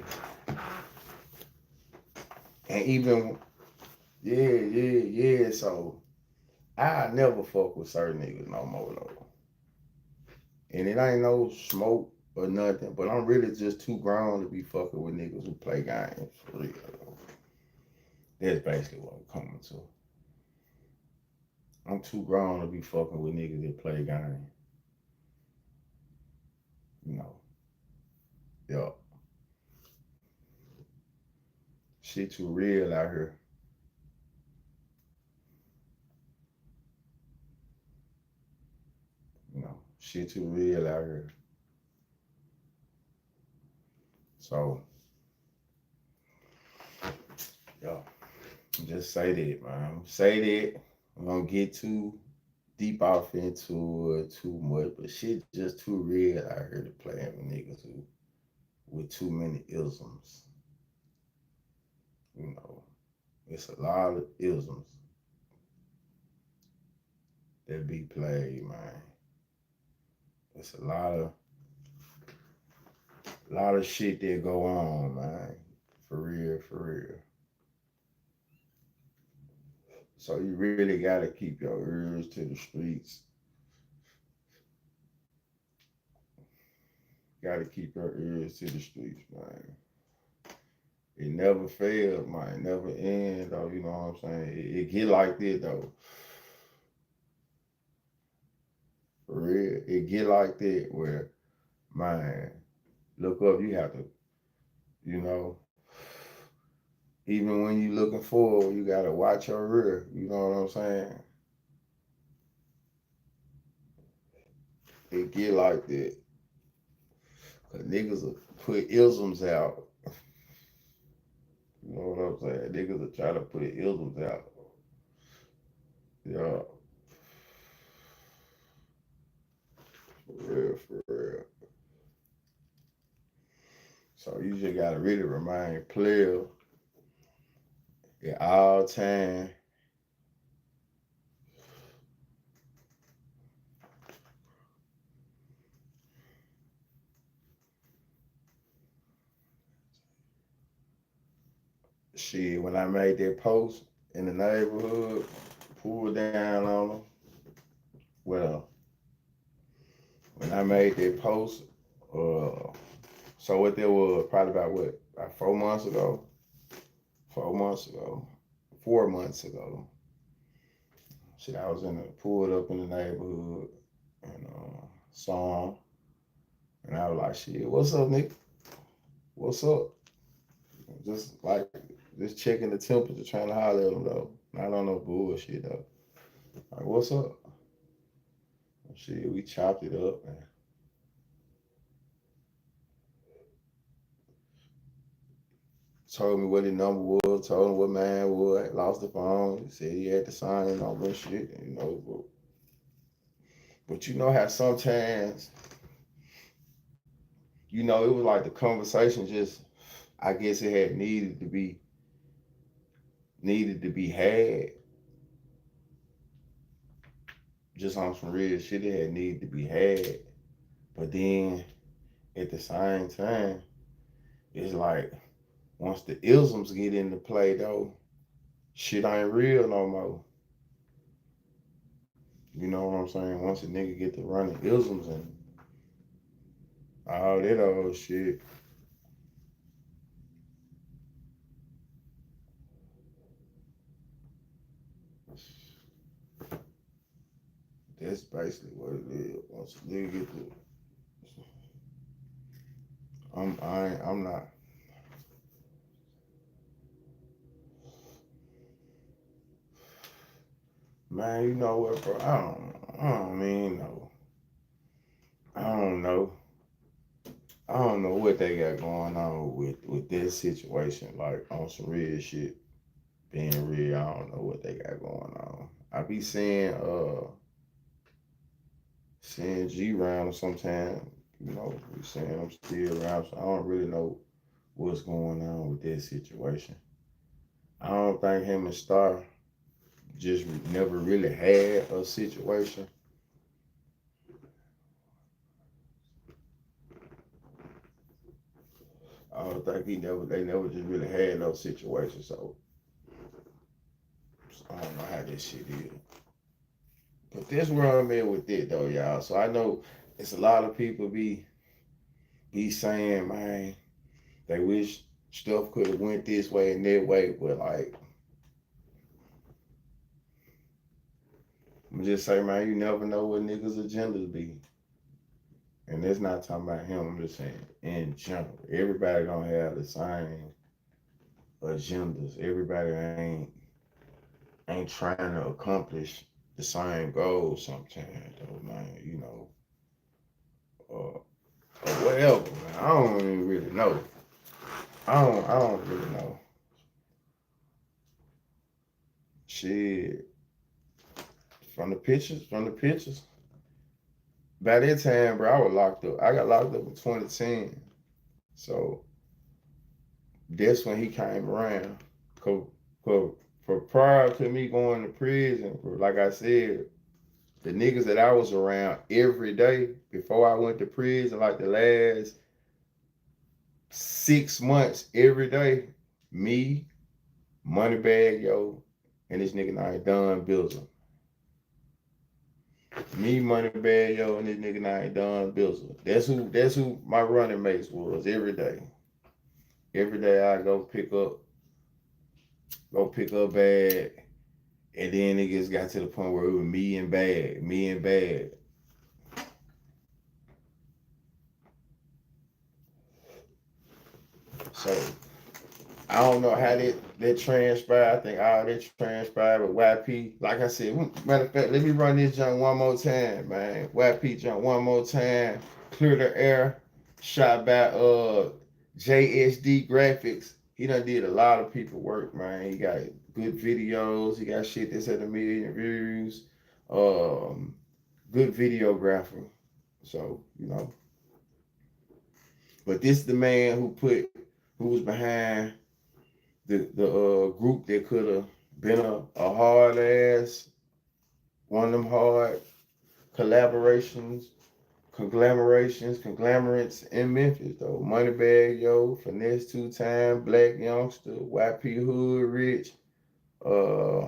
And even, yeah. So I never fuck with certain niggas no more though. And it ain't no smoke or nothing, but I'm really just too grown to be fucking with niggas who play games for real. That's basically what I'm coming to. I'm too grown to be fucking with niggas that play games. You know, yeah. Shit too real out here. You know, shit too real out here. So, yeah, just say that, man. Say that. I'm gonna get too deep off into it too much, but shit just too real out here to play with niggas who with too many isms. You know, it's a lot of isms that be played, man. It's a lot of shit that go on, man. For real, for real. So you really gotta keep your ears to the streets. Gotta keep your ears to the streets, man. It never fails, man. It never ends, though. You know what I'm saying? It get like this, though. For real. It get like that where, man, look up, you have to, you know, even when you looking forward, you gotta watch your rear. You know what I'm saying? It get like that. Cause niggas will put isms out. You know what I'm saying? Niggas will try to put isms out. Yeah. For real, for real. So you just gotta really remain player at all time. Shit, when I made that post in the neighborhood, pulled down on them. Well, when I made that post, uh, so what there was probably about 4 months ago, 4 months ago, 4 months ago. Shit, I was pulled up in the neighborhood and saw him, and I was like, shit, what's up, Nick? What's up? Just like, just checking the temperature, trying to holler at him though. Not on no bullshit though. Like, what's up? Shit, we chopped it up, man. Told me what his number was, told him what man was, lost the phone. He said he had to sign and all that shit, you know. But you know how sometimes It was like the conversation just, I guess it had needed to be had, just on some real shit. It had needed to be had, but then at the same time, it's like once the isms get into play though, shit ain't real no more. You know what I'm saying? Once a nigga get to running isms and all that old shit, that's basically what it is. Once a nigga get to, I'm not. Man, you know what, bro? I don't mean no. I don't know. I don't know what they got going on with this situation. Like on some real shit, being real, I don't know what they got going on. I be seeing G around sometime. Be seeing I'm still around, so I don't really know what's going on with that situation. I don't think him and Star just never really had a situation. I don't think they never just really had no situation. So I don't know how this shit is. But this where I'm at with it though, y'all. So I know it's a lot of people be saying, man, they wish stuff could have went this way and that way, but like I'm just saying, man, you never know what niggas' agendas be. And that's not talking about him. I'm just saying in general, everybody don't have the same agendas. Everybody ain't trying to accomplish the same goals sometimes, though, man. Uh, or whatever, man. I don't even really know. I don't really know. Shit, from the pictures. By that time, bro, I was locked up. I got locked up in 2010. So that's when he came around. Cause, for prior to me going to prison, like I said, the niggas that I was around every day before I went to prison, like the last 6 months, every day, me, Moneybag Yo, and this nigga named Don Bizzle. Me, Moneybag Yo, and this nigga named Don Bizzle. That's who my running mates was every day. Every day I go pick up bag, and then it just got to the point where it was me and bag. So I don't know how that transpired. I think all that transpired with YP. Like I said, matter of fact, let me run this junk one more time, man. YP junk one more time. Clear the air. Shot by JSD Graphics. He done did a lot of people work, man. He got good videos. He got shit that's at 1 million views. Um, Good videographer. So, but this the man who was behind the group that could have been a hard ass, one of them hard collaborations, conglomerates in Memphis though. Moneybag Yo, Finesse 2 Time, Black Youngster, YP Hood Rich. Uh,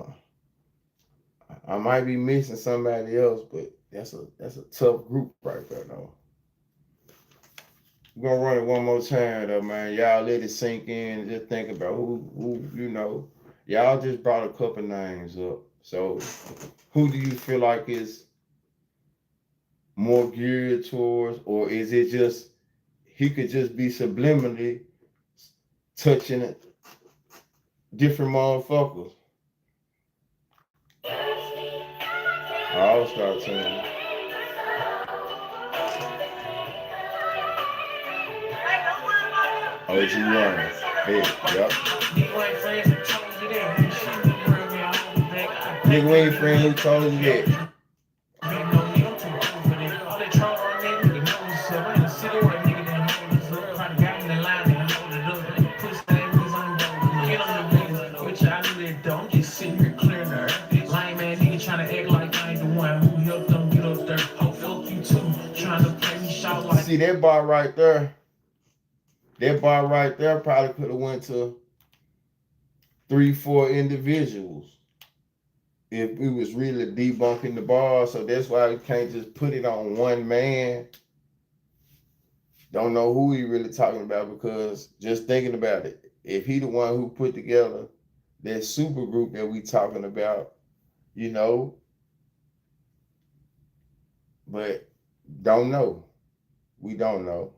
I might be missing somebody else, but that's a tough group right there though. We're gonna run it one more time though, man. Y'all let it sink in and just think about who. Y'all just brought a couple names up. So who do you feel like is more geared towards, or is it just he could just be subliminally touching different motherfuckers? I'll start saying OG Runner. Hey, yep. Nigga ain't friend who told you that. see that bar right there probably could have went to 3, 4 individuals if we was really debunking the bar. So that's why we can't just put it on one man. Don't know who he really talking about, because just thinking about it, if he the one who put together that super group that we talking about, you know, but don't know. We don't know.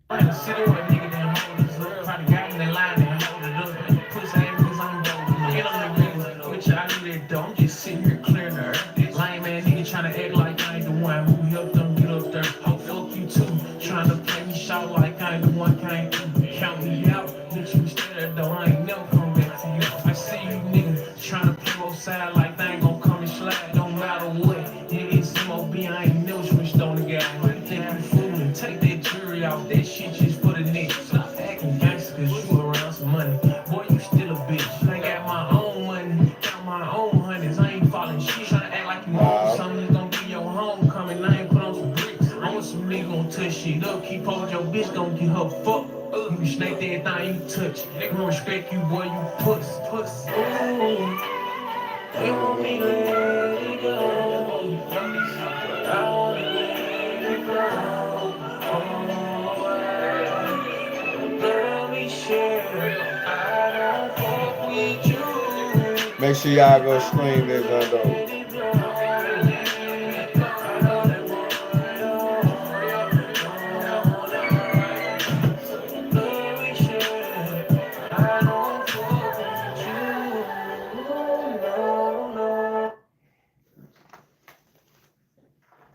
Sit on a nigga that hold us up. Try to got in the line and hold it up. Push ass cause I'm dope. Get on the business, which I do that don't. Just sitting here clearing the earth. Lame man nigga trying to act like I ain't the one who helped them get up there. Oh, fuck you too. Trying to play me short like I ain't the one came through. Count me out. Bitch, you stay there though. I ain't never come back to you. I see you niggas trying to play both sides like they ain't gonna come and slide. Don't matter what. Nigga, it's MOB. I ain't never switched on the guy. You think you fooling? Take that jury off. That shit just for the niggas. Stop acting gangster cause you around some money. Boy, you still a bitch. I got my own money. Got my own honeys. I ain't falling shit. Tryna act like you want something that's gonna be your homecoming. I ain't put on some bricks. I want some nigga gonna touch shit up. Keep holding your bitch gonna get her fucked. You snake everything you touch. They gon' respect you, boy, you puss. Ooh, they want me to let it go. I wanna let it go. Oh, girl, we share. I don't fuck with you. Make sure y'all go stream this though.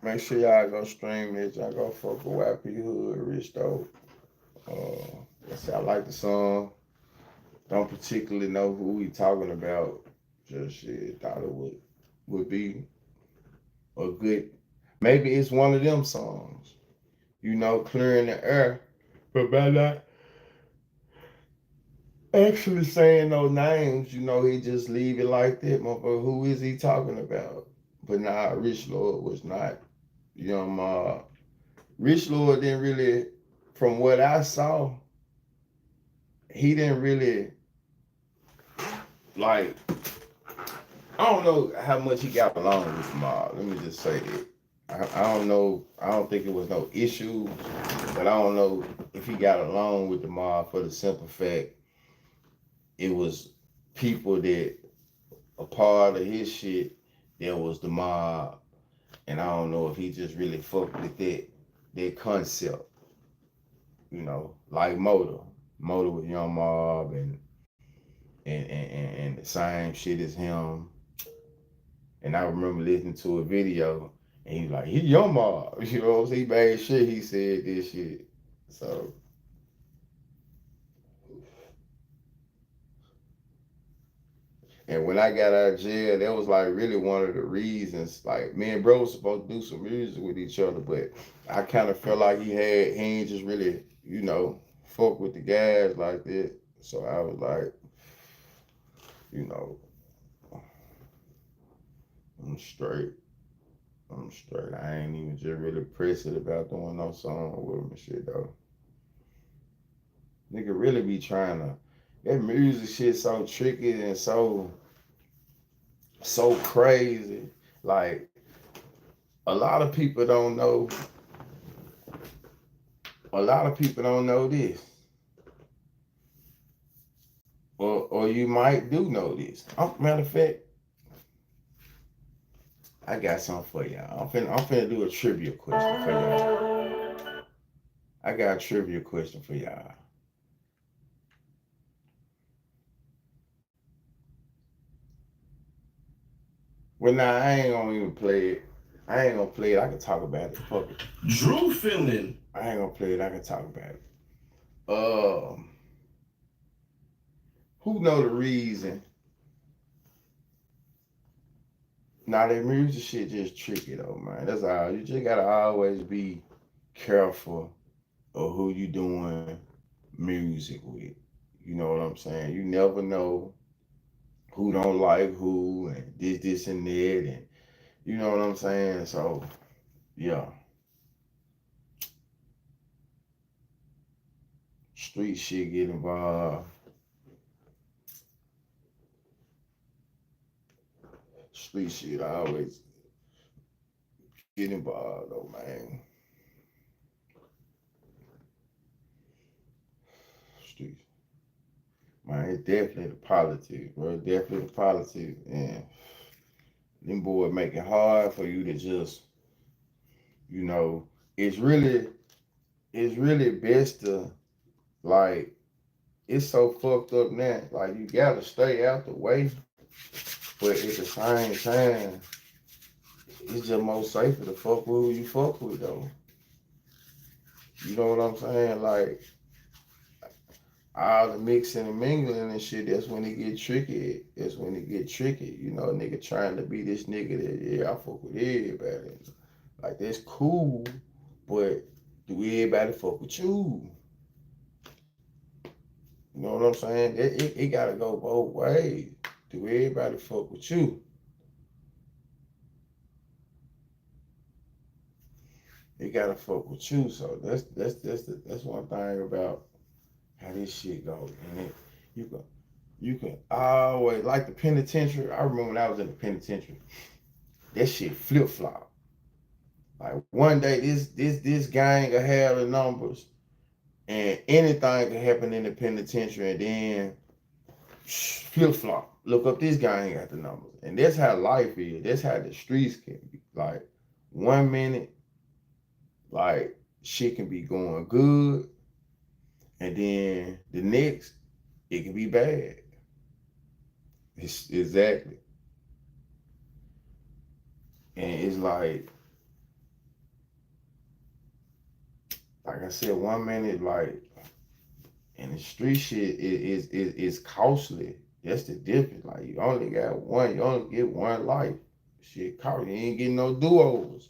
Make sure y'all go stream this. Y'all go fuck with YP Hood, Rich though. I like the song. Don't particularly know who he talking about. Just shit, thought it would be a good. Maybe it's one of them songs. You know, clearing the air. But by not actually saying no names, you know, he just leave it like that. Motherfucker, who is he talking about? But nah, Rich Lord was not. You know, Rich Lord didn't really, from what I saw, he didn't really like. I don't know how much he got along with the mob. Let me just say that. I don't know. I don't think it was no issues, but I don't know if he got along with the mob for the simple fact it was people that a part of his shit that was the mob, and I don't know if he just really fucked with that concept. You know, like Motor with Young Mob and the same shit as him. And I remember listening to a video, and he was like, he Young Mob. You know what I'm saying? He made sure he said this shit. So, and when I got out of jail, that was like really one of the reasons. Like, me and bro was supposed to do some music with each other, but I kind of felt like he ain't just really, you know, fuck with the guys like that. So I was like, you know, I'm straight. I'm straight. I ain't even just really pressed it about doing no song with him and shit though. Nigga really be trying to. That music shit so tricky and so crazy. Like, a lot of people don't know. A lot of people don't know this, or you might do know this. Matter of fact, I got something for y'all. I'm finna do a trivia question for y'all. I got a trivia question for y'all. Well, nah, I ain't gonna even play it. I ain't gonna play it. I can talk about it. Fuck it. Drew feeling. I ain't gonna play it. I can talk about it. Um, who know the reason? Now that music shit just tricky though, man. That's all. You just gotta always be careful of who you doing music with. You know what I'm saying? You never know who don't like who and this and that and you know what I'm saying? So yeah, street shit get involved. Street shit I always get involved though, man. Street man, it's definitely the politics, bro. Definitely the politics and them boys make it hard for you to just, you know, it's really it's really best to like it's so fucked up now. Like you gotta stay out the way, but at the same time, it's just more safer to fuck with who you fuck with though. You know what I'm saying? Like all the mixing and mingling and shit, that's when it get tricky. That's when it get tricky. You know, a nigga trying to be this nigga that yeah, I fuck with everybody. Like that's cool, but do everybody fuck with you? You know what I'm saying? It gotta go both ways. Do everybody fuck with you? It gotta fuck with you. So that's one thing about how this shit goes. And you can you can always like the penitentiary. I remember when I was in the penitentiary, that shit flip flop. Like one day this gang will have the numbers and anything can happen in the penitentiary and then flip flop. Look up this guy ain't got the numbers. And that's how life is. That's how the streets can be. Like 1 minute, like shit can be going good, and then the next it can be bad. It's exactly. And it's like I said, 1 minute like and the street shit is costly. That's the difference. Like you only got one, you only get one life. Shit cost. You ain't getting no do overs.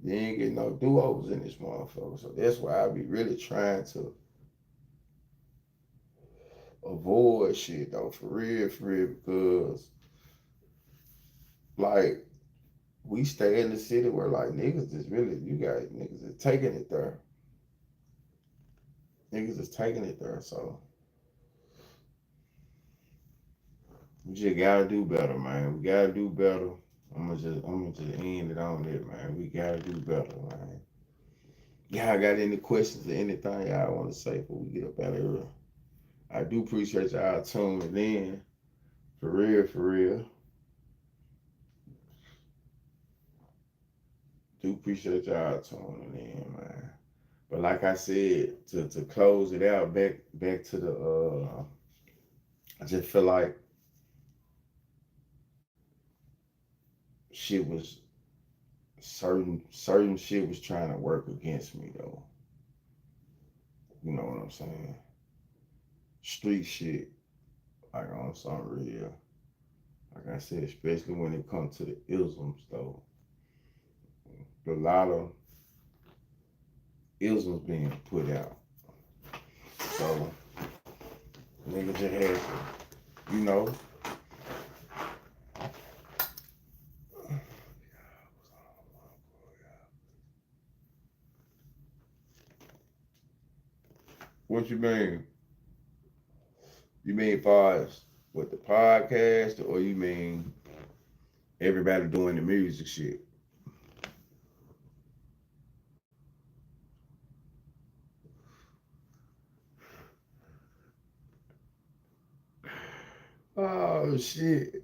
You ain't getting no do overs in this motherfucker. So that's why I be really trying to avoid shit though, for real, because like we stay in the city where like niggas is really you got niggas is taking it there. Niggas is taking it there. So we just gotta do better, man. We gotta do better. I'm gonna just end it on that, man. We gotta do better, man. Y'all got any questions or anything y'all want to say before we get up out of here? I do appreciate y'all tuning in. For real, for real. Do appreciate y'all tuning in, man. But like I said, to close it out, back to the I just feel like shit was certain shit was trying to work against me though. You know what I'm saying? Street shit, like on some real. Like I said, especially when it comes to the isms though. A lot of isms being put out. So nigga just had to, you know, what you mean? You mean far as with the podcast, or you mean everybody doing the music shit? Oh shit.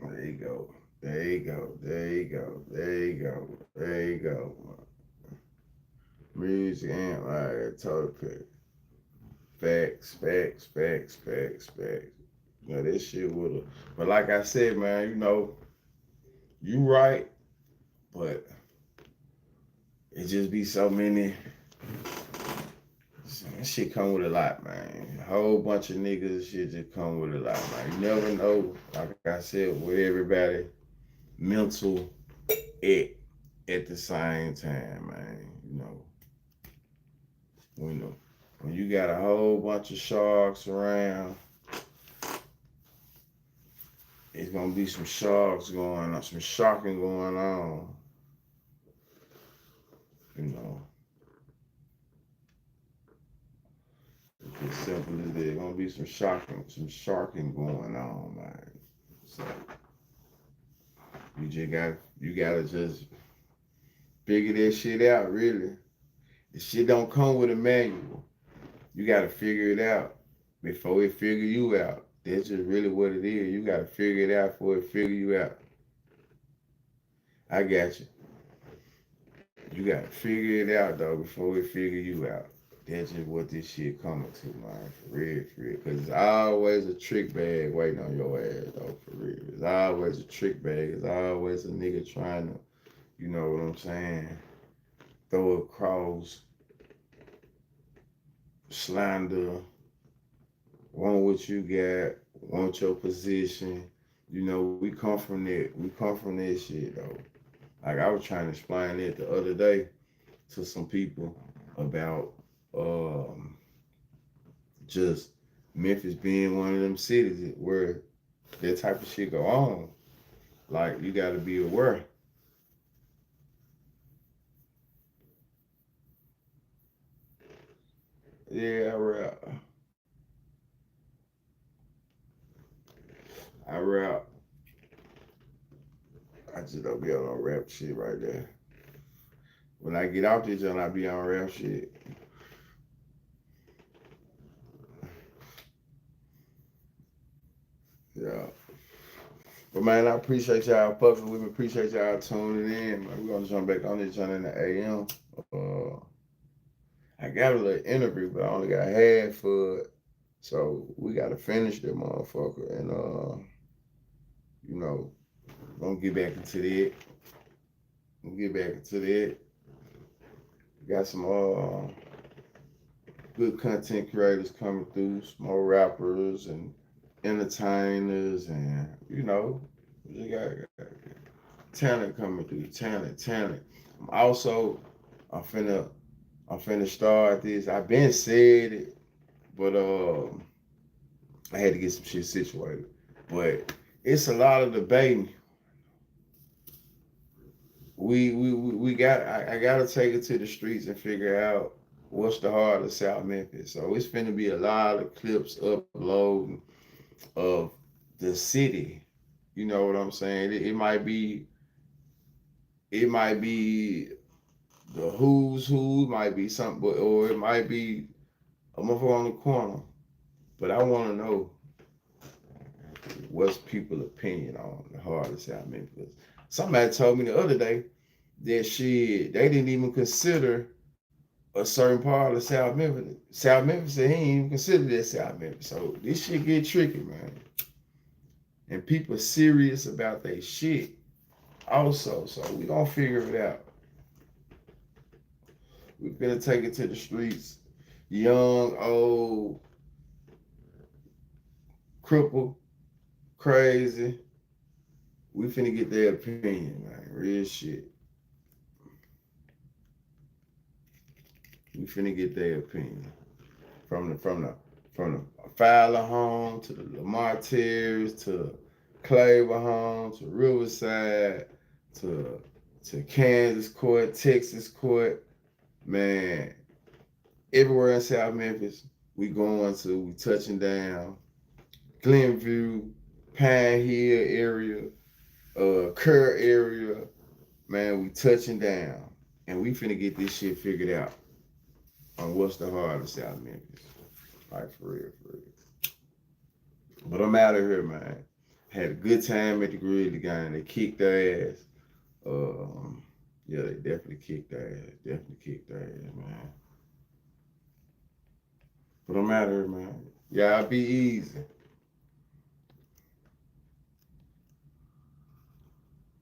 There you go. There you go. There you go. There you go. There you go. Music ain't like total pick. Facts, facts, facts, facts, facts. You know, this shit would have. But like I said, man, you know, you right, but it just be so many. That shit come with a lot, man. A whole bunch of niggas shit just come with a lot, man. You never know, like I said, with everybody. mental at the same time, man. When you got a whole bunch of sharks around, it's gonna be some sharks going on, some sharking going on. You know, it's as simple as that. There's gonna be some sharking going on, man. So you gotta just figure that shit out, really. The shit don't come with a manual. You gotta figure it out before it figure you out. That's just really what it is. You gotta figure it out before it figure you out. I got you. You gotta figure it out though before it figure you out. That's just what this shit coming to, man. For real, for real. Cause it's always a trick bag waiting on your ass though, for real. It's always a trick bag. It's always a nigga trying to, you know what I'm saying, throw across, slander, want what you got, want your position. We come from that. We come from that shit though. Like I was trying to explain it the other day to some people about just Memphis being one of them cities where that type of shit go on. Like you got to be aware. Yeah, I rap. I rap. I just don't be on rap shit right there. When I get out there, John, I be on rap shit. Yeah. But man, I appreciate y'all fucking with me. Appreciate y'all tuning in. Man, we're gonna jump back on this channel in the AM. I got a little interview, but I only got half for it. So we gotta finish that motherfucker. And you know, gonna get back into that. We'll get back into that. Got some good content creators coming through, some more rappers and entertainers, and we got talent coming through. Talent. I'm also, I'm finna, I'm finna start this. I've been said it, but I had to get some shit situated. But it's a lot of debating. We got. I gotta take it to the streets and figure out what's the heart of South Memphis. So it's finna be a lot of clips uploading of the city. You know what I'm saying? It might be the who's who, might be something, or it might be a motherfucker on the corner. But I want to know what's people's opinion on the heart of South Memphis. Somebody told me the other day that shit they didn't even consider a certain part of South Memphis. South Memphis said he ain't even consider that South Memphis. So this shit get tricky, man. And people serious about their shit also. So we gonna figure it out. We gonna take it to the streets. Young, old, crippled, crazy. We finna get their opinion, man. Real shit. We finna get their opinion. From the Fowler home to the Lamar Terrace to Claver home to Riverside to Kansas Court, Texas Court, man. Everywhere in South Memphis, we touching down. Glenview, Pine Hill area, Kerr area, man, we touching down. And we finna get this shit figured out on what's the heart of South Memphis. Like for real, for real. But I'm out of here, man. Had a good time at the Grizzly game. They kicked their ass. Yeah, they definitely kicked their ass. Definitely kicked their ass, man. But I'm out of here, man. Y'all be easy.